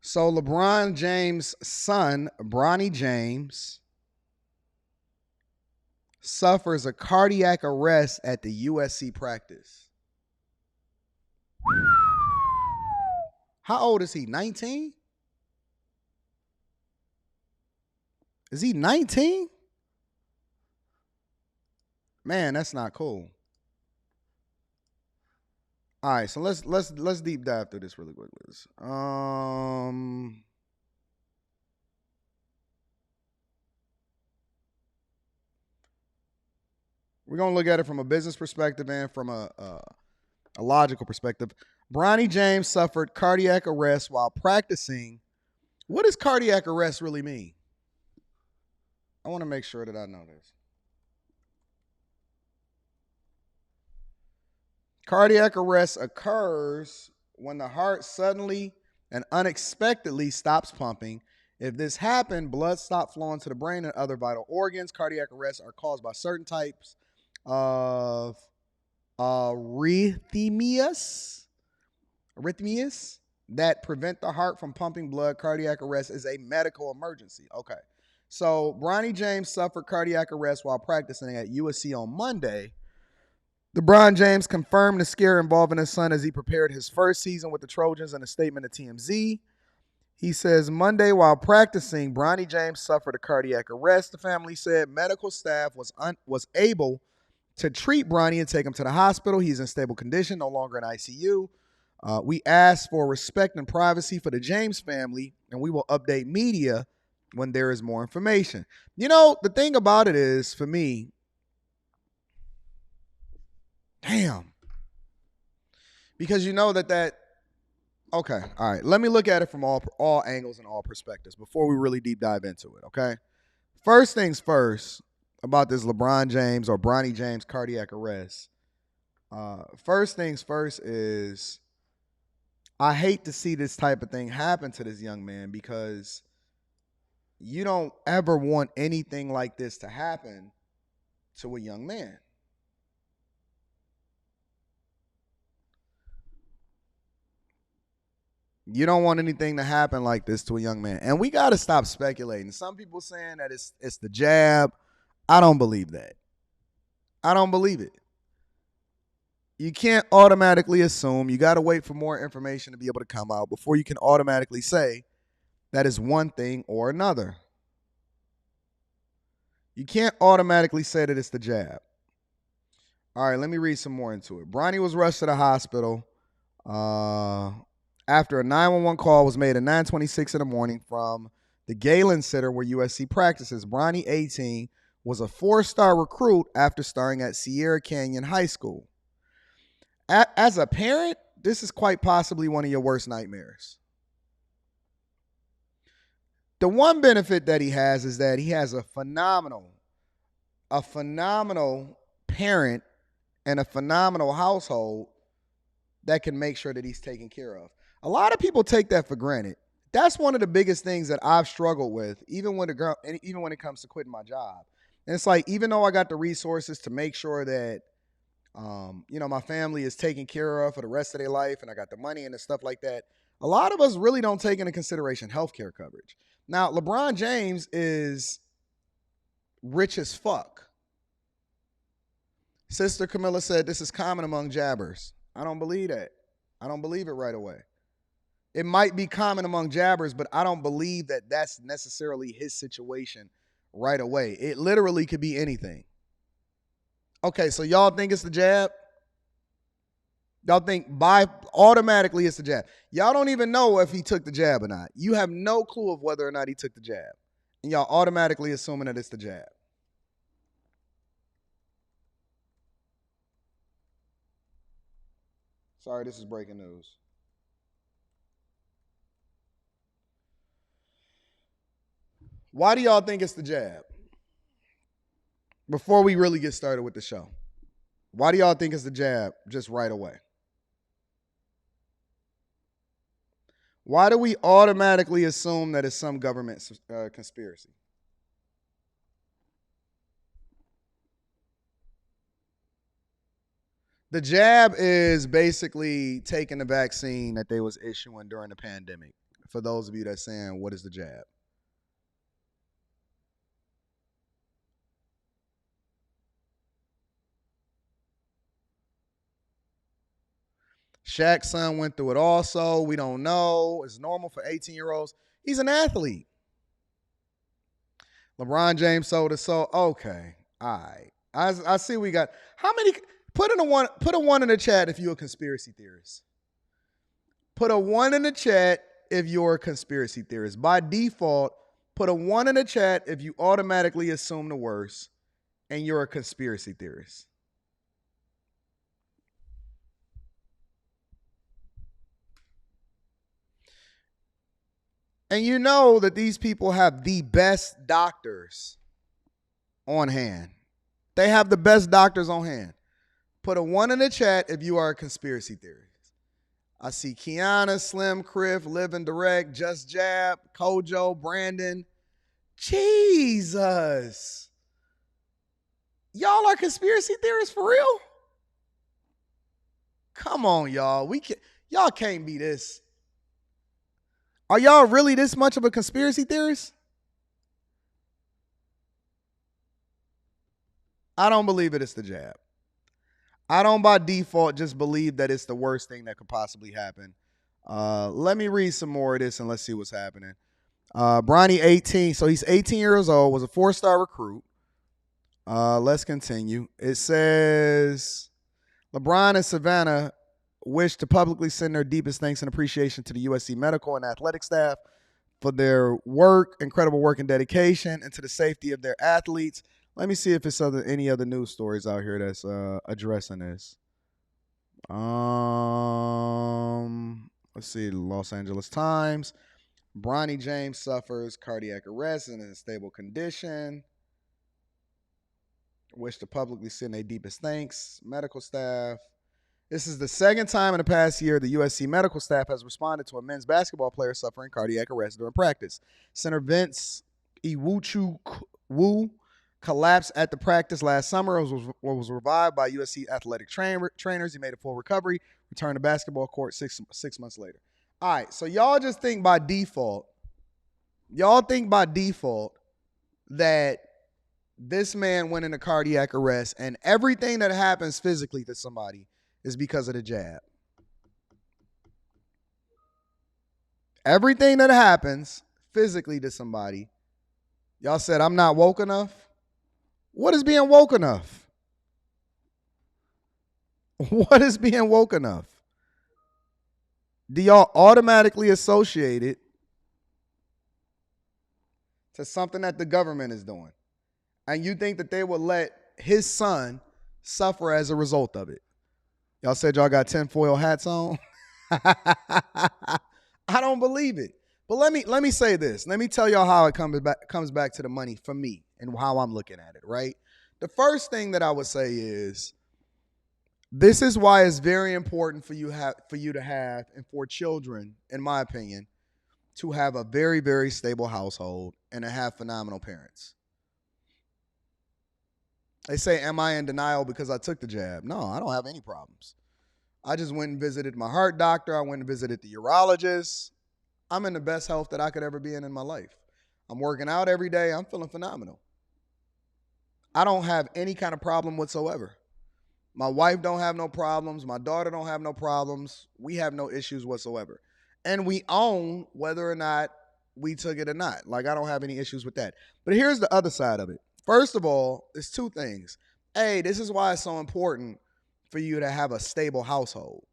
So LeBron James' son, Bronny James, suffers a cardiac arrest at the USC practice. How old is he? 19? Is he 19? Man, that's not cool. All right, so let's deep dive through this really quickly. We're gonna look at it from a business perspective and from a logical perspective. Bronny James suffered cardiac arrest while practicing. What does cardiac arrest really mean? I want to make sure that I know this. Cardiac arrest occurs when the heart suddenly and unexpectedly stops pumping. If this happened, blood stops flowing to the brain and other vital organs. Cardiac arrests are caused by certain types of arrhythmias that prevent the heart from pumping blood. Cardiac arrest is a medical emergency. Okay. So Bronny James suffered cardiac arrest while practicing at USC on Monday. LeBron James confirmed the scare involving his son as he prepared his first season with the Trojans in a statement to TMZ. He says, Monday, while practicing, Bronny James suffered a cardiac arrest. The family said medical staff was able to treat Bronny and take him to the hospital. He's in stable condition, no longer in ICU. We asked for respect and privacy for the James family, and we will update media when there is more information. You know, the thing about it is, for me, damn. Because you know that okay, all right. Let me look at it from all angles and all perspectives before we really deep dive into it, okay? First things first about this LeBron James or Bronny James cardiac arrest. First things first is I hate to see this type of thing happen to this young man because you don't ever want anything like this to happen to a young man. You don't want anything to happen like this to a young man. And we got to stop speculating. Some people saying that it's the jab. I don't believe that. I don't believe it. You can't automatically assume. You got to wait for more information to be able to come out before you can automatically say that is one thing or another. You can't automatically say that it's the jab. All right, let me read some more into it. Bronny was rushed to the hospital after a 911 call was made at 9:26 in the morning from the Galen Center where USC practices. Bronny, 18, was a 4-star recruit after starring at Sierra Canyon High School. As a parent, this is quite possibly one of your worst nightmares. The one benefit that he has is that he has a phenomenal parent and a phenomenal household that can make sure that he's taken care of. A lot of people take that for granted. That's one of the biggest things that I've struggled with, even when it comes to quitting my job. And it's like, even though I got the resources to make sure that, my family is taken care of for the rest of their life, and I got the money and the stuff like that, a lot of us really don't take into consideration healthcare coverage. Now, LeBron James is rich as fuck. Sister Camilla said this is common among jabbers. I don't believe that. I don't believe it right away. It might be common among jabbers, but I don't believe that that's necessarily his situation right away. It literally could be anything. Okay, so y'all think it's the jab? Y'all think automatically it's the jab. Y'all don't even know if he took the jab or not. You have no clue of whether or not he took the jab. And y'all automatically assuming that it's the jab. Sorry, this is breaking news. Why do y'all think it's the jab? Before we really get started with the show, why do y'all think it's the jab just right away? Why do we automatically assume that it's some government conspiracy? The jab is basically taking the vaccine that they was issuing during the pandemic for those of you that's saying, what is the jab? Shaq's son went through it also. We don't know. It's normal for 18-year-olds. He's an athlete. LeBron James sold his soul. Okay. All right. I see we got how many put a one in the chat if you're a conspiracy theorist. Put a one in the chat if you're a conspiracy theorist. By default, put a one in the chat if you automatically assume the worst and you're a conspiracy theorist. And you know that these people have the best doctors on hand. They have the best doctors on hand. Put a one in the chat if you are a conspiracy theorist. I see Kiana, Slim, Criff, Live and Direct, Just Jab, Kojo, Brandon. Jesus. Y'all are conspiracy theorists for real? Come on, y'all. Y'all can't be this. Are y'all really this much of a conspiracy theorist? I don't believe it's the jab. I don't by default just believe that it's the worst thing that could possibly happen. Let me read some more of this and let's see what's happening. Bronny, 18. So he's 18 years old, was a 4-star recruit. Let's continue. It says, LeBron and Savannah wish to publicly send their deepest thanks and appreciation to the USC medical and athletic staff for their work, incredible work and dedication, and to the safety of their athletes. Let me see if it's any other news stories out here that's addressing this. Let's see, the Los Angeles Times. Bronny James suffers cardiac arrest and is in a stable condition. Wish to publicly send their deepest thanks. Medical staff. This is the second time in the past year the USC medical staff has responded to a men's basketball player suffering cardiac arrest during practice. Center Vince Iwuchu Wu collapsed at the practice last summer. Was revived by USC athletic trainers. He made a full recovery, returned to basketball court six months later. All right, so y'all just think by default, that this man went into cardiac arrest and everything that happens physically to somebody is because of the jab. Everything that happens physically to somebody, y'all said, I'm not woke enough. What is being woke enough? What is being woke enough? Do y'all automatically associate it to something that the government is doing? And you think that they will let his son suffer as a result of it? Y'all said y'all got tinfoil hats on? I don't believe it. But let me say this. Let me tell y'all how it comes back to the money for me and how I'm looking at it, right? The first thing that I would say is, this is why it's very important for you to have, and for children, in my opinion, to have a very, very stable household and to have phenomenal parents. They say, am I in denial because I took the jab? No, I don't have any problems. I just went and visited my heart doctor. I went and visited the urologist. I'm in the best health that I could ever be in my life. I'm working out every day. I'm feeling phenomenal. I don't have any kind of problem whatsoever. My wife don't have no problems. My daughter don't have no problems. We have no issues whatsoever. And we own whether or not we took it or not. Like, I don't have any issues with that. But here's the other side of it. First of all, it's two things. A, this is why it's so important for you to have a stable household.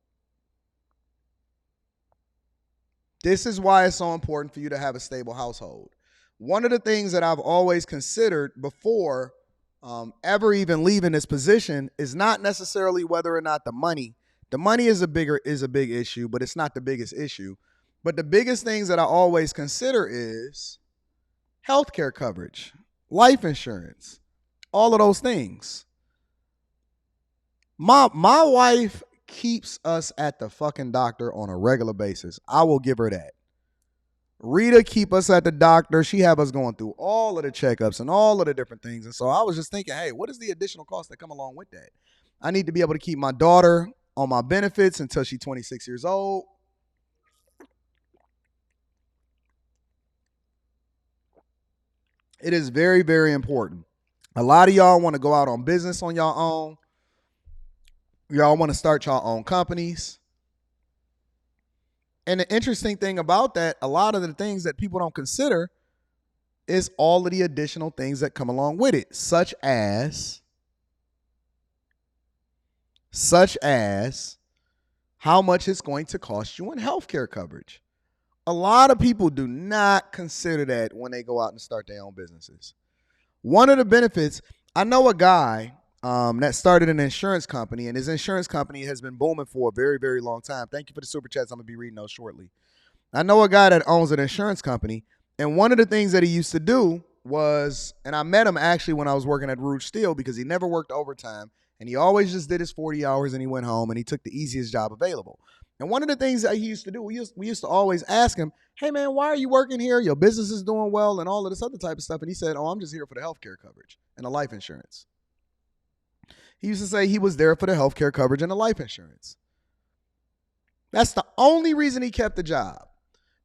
This is why it's so important for you to have a stable household. One of the things that I've always considered before ever even leaving this position is not necessarily whether or not the money is a big issue, but it's not the biggest issue. But the biggest things that I always consider is healthcare coverage, life insurance, all of those things. My wife keeps us at the fucking doctor on a regular basis. I will give her that. Rita keep us at the doctor. She have us going through all of the checkups and all of the different things. And so I was just thinking, hey, what is the additional cost that come along with that? I need to be able to keep my daughter on my benefits until she's 26 years old. It is very, very important. A lot of y'all want to go out on business on your own. Y'all want to start your own companies. And the interesting thing about that, a lot of the things that people don't consider is all of the additional things that come along with it, such as how much it's going to cost you in healthcare coverage. A lot of people do not consider that when they go out and start their own businesses. One of the benefits, I know a guy that started an insurance company, and his insurance company has been booming for a very, very long time. Thank you for the super chats. I'm going to be reading those shortly. I know a guy that owns an insurance company, and one of the things that he used to do was, and I met him actually when I was working at Rouge Steel, because he never worked overtime, and he always just did his 40 hours and he went home and he took the easiest job available. And one of the things that he used to do, we used to always ask him, hey man, why are you working here? Your business is doing well and all of this other type of stuff. And he said, oh, I'm just here for the healthcare coverage and the life insurance. He used to say he was there for the healthcare coverage and the life insurance. That's the only reason he kept the job.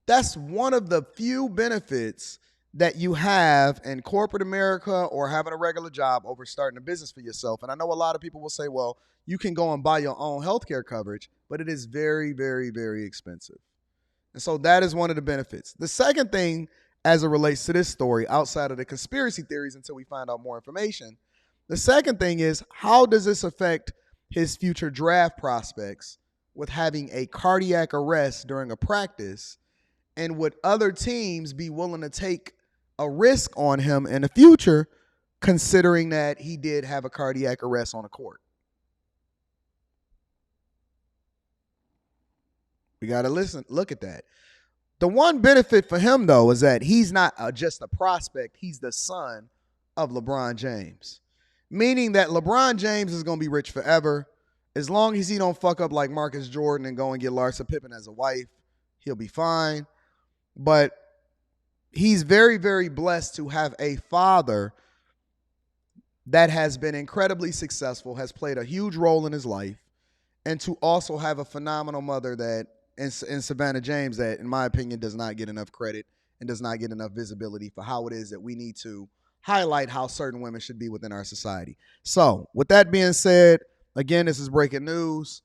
That's one of the few benefits that you have in corporate America or having a regular job over starting a business for yourself. And I know a lot of people will say, well, you can go and buy your own healthcare coverage, but it is very, very, very expensive. And so that is one of the benefits. The second thing, as it relates to this story, outside of the conspiracy theories until we find out more information, the second thing is, how does this affect his future draft prospects with having a cardiac arrest during a practice? And would other teams be willing to take a risk on him in the future, considering that he did have a cardiac arrest on a court? We got to look at that. The one benefit for him, though, is that he's not just a prospect. He's the son of LeBron James, meaning that LeBron James is going to be rich forever. As long as he don't fuck up like Marcus Jordan and go and get Larsa Pippen as a wife, he'll be fine. But he's very, very blessed to have a father that has been incredibly successful, has played a huge role in his life, and to also have a phenomenal mother that, in Savannah James, that, in my opinion, does not get enough credit and does not get enough visibility for how it is that we need to highlight how certain women should be within our society. So, with that being said, again, this is breaking news.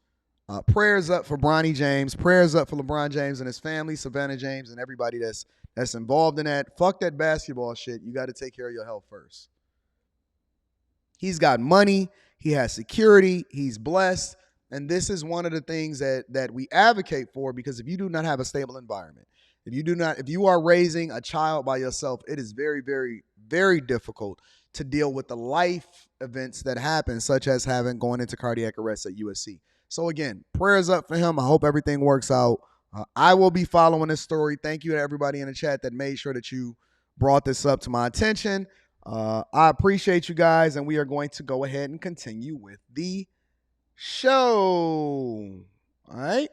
Prayers up for Bronny James. Prayers up for LeBron James and his family, Savannah James, and everybody that's involved in that. Fuck that basketball shit. You got to take care of your health first. He's got money. He has security. He's blessed. And this is one of the things that we advocate for, because if you do not have a stable environment, if you are raising a child by yourself, it is very, very, very difficult to deal with the life events that happen, such as going into cardiac arrest at USC. So again, prayers up for him. I hope everything works out. I will be following this story. Thank you to everybody in the chat that made sure that you brought this up to my attention. I appreciate you guys, and we are going to go ahead and continue with the show. All right.